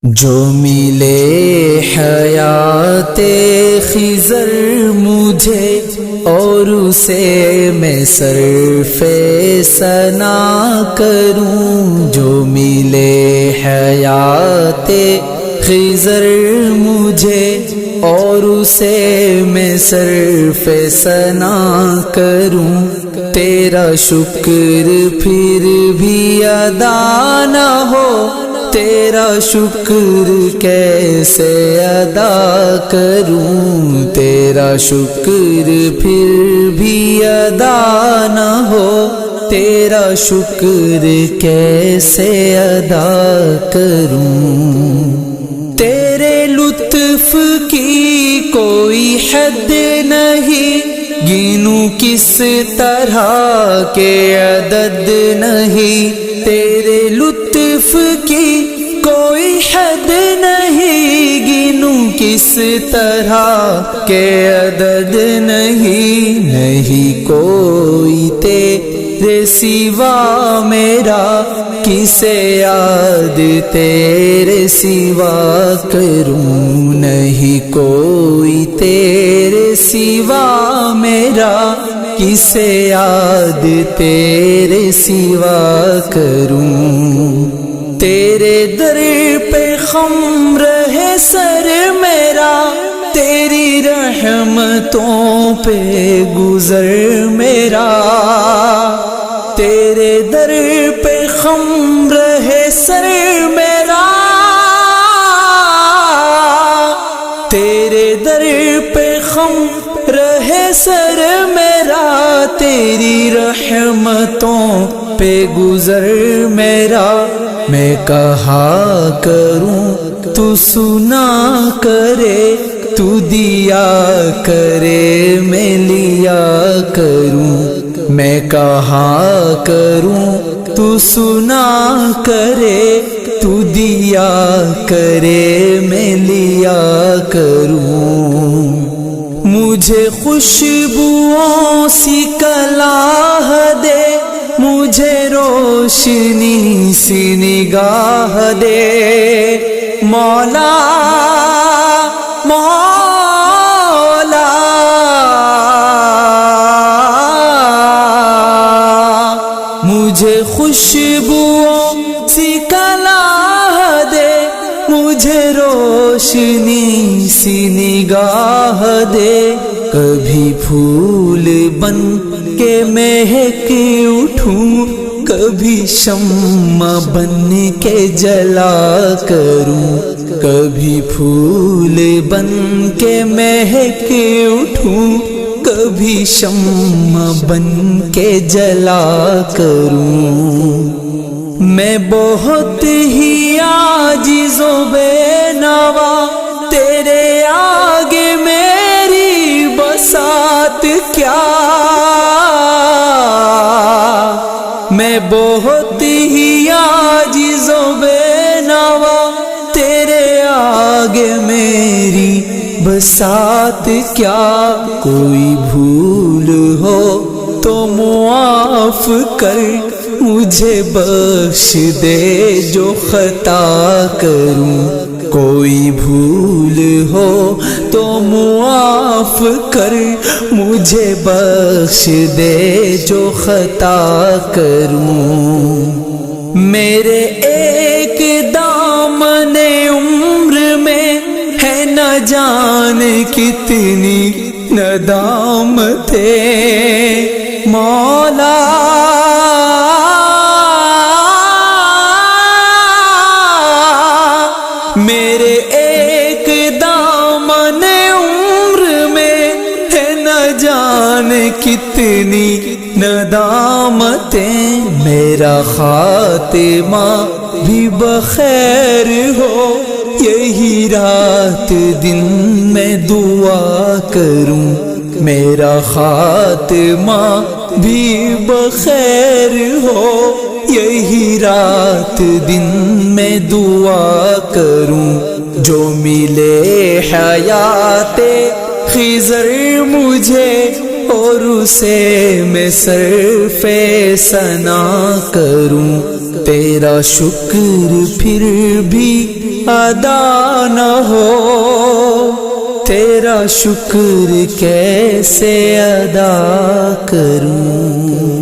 جو ملے حیات خضر مجھے اور اسے میں صرف ثنا کروں، جو ملے حیات خضر مجھے اور اسے میں صرف ثنا کروں، تیرا شکر پھر بھی ادا نہ ہو، تیرا شکر کیسے ادا کروں، تیرا شکر پھر بھی ادا نہ ہو، تیرا شکر کیسے ادا کروں۔ تیرے لطف کی کوئی حد نہیں، گنوں کس طرح کے عدد نہیں، تیرے لطف کی کوئی حد نہیں، گنوں کس طرح کے عدد نہیں، نہیں کوئی تیرے سوا میرا، کسے یاد تیرے سوا کروں، نہیں کوئی تیرے سوا میرا، کسے یاد تیرے سوا کروں۔ تیرے در پہ خم رہے سر میرا، تیری رحمتوں پہ گزر میرا، تیرے در پہ خم رہے سر میرا، تیرے در پہ خم رہے سر میرا، تیری رحمتوں پہ گزر میرا، میں کہا کروں تو سنا کرے، تو دیا کرے میں لیا کروں، میں کہا کروں تو سنا کرے، تو دیا کرے میں لیا کروں۔ مجھے خوشبوؤں سی کلاہ دے، مجھے روشنی سی نگاہ دے، مولا مولا مجھے خوشبوؤں سی کلاہ دے، مجھے روشنی سی نگاہ دے، کبھی پھول بن کے مہک اٹھوں، کبھی شمع بن کے جلا کروں، کبھی پھول بن کے مہک اٹھوں، کبھی شمع بن کے جلا کروں۔ میں بہت ہی عاجز و بے نوا، تیرے آگے میری بساط کیا، میں بہت ہی عاجز و بے نوا، تیرے آگے میری بساط کیا، کوئی بھول ہو تو معاف کر، مجھے بخش دے جو خطا کروں، کوئی بھول ہو تو معاف کر، مجھے بخش دے جو خطا کروں۔ میرے ایک دامن عمر میں ہے نہ جان کتنی ندامتیں، مولا میرے ایک دامن عمر میں ہے نہ جان کتنی ندامتیں، میرا خاتمہ بھی بخیر ہو، یہی رات دن میں دعا کروں، میرا خاتمہ بھی بخیر ہو، یہی رات دن میں دعا کروں۔ جو ملے حیات خضر مجھے اور اسے میں صرف ثنا کروں، تیرا شکر پھر بھی ادا نہ ہو، تیرا شکر کیسے ادا کروں۔